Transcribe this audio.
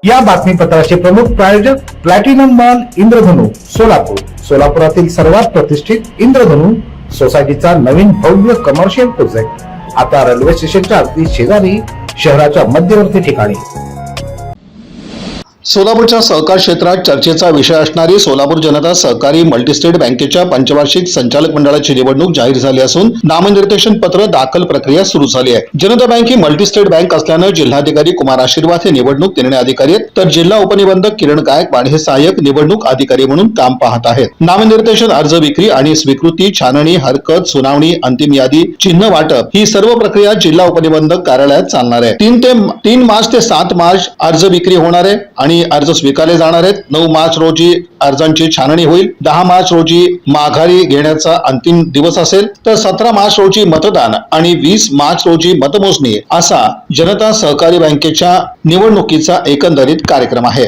या बातमीपत्राचे प्रमुख प्रायोजक प्लॅटिनम मॉल इंद्रधनु सोलापूर। सोलापुरातील सर्वात प्रतिष्ठित इंद्रधनु सोसायटीचा नवीन भव्य कमर्शियल प्रोजेक्ट आता रेल्वे स्टेशनच्या अगदी शेजारी शहराच्या मध्यवर्ती ठिकाणी। सोलापूरच्या सहकार क्षेत्रात चर्चेचा विषय असणारी सोलापूर जनता सहकारी मल्टीस्टेट बँकेच्या पंचवार्षिक संचालक मंडळाची निवडणूक जाहीर झाली असून नामनिर्देशन पत्र दाखल प्रक्रिया सुरू झाली आहे। जनता बँक ही मल्टीस्टेट बँक असल्यानं जिल्हाधिकारी कुमार आशीर्वाद हे निवडणूक निर्णय अधिकारी आहेत, तर जिल्हा उपनिबंधक किरण गायकवाड हे सहाय्यक निवडणूक अधिकारी म्हणून काम पाहत आहेत। नामनिर्देशन, अर्ज विक्री आणि स्वीकृती, छाननी, हरकत, सुनावणी, अंतिम यादी, चिन्ह वाटप ही सर्व प्रक्रिया जिल्हा उपनिबंधक कार्यालयात चालणार आहे। 3 मार्च ते 7 मार्च अर्ज विक्री होणार आहे आणि अर्ज स्वीकारले जाणार आहेत। 9 मार्च रोजी अर्जांची छाननी होईल। 10 मार्च रोजी माघारी घेण्याचा अंतिम दिवस असेल, तर 17 मार्च रोजी मतदान आणि 20 मार्च रोजी मतमोजणी असा जनता सहकारी बँकेच्या निवडणुकीचा एकंदरीत कार्यक्रम आहे।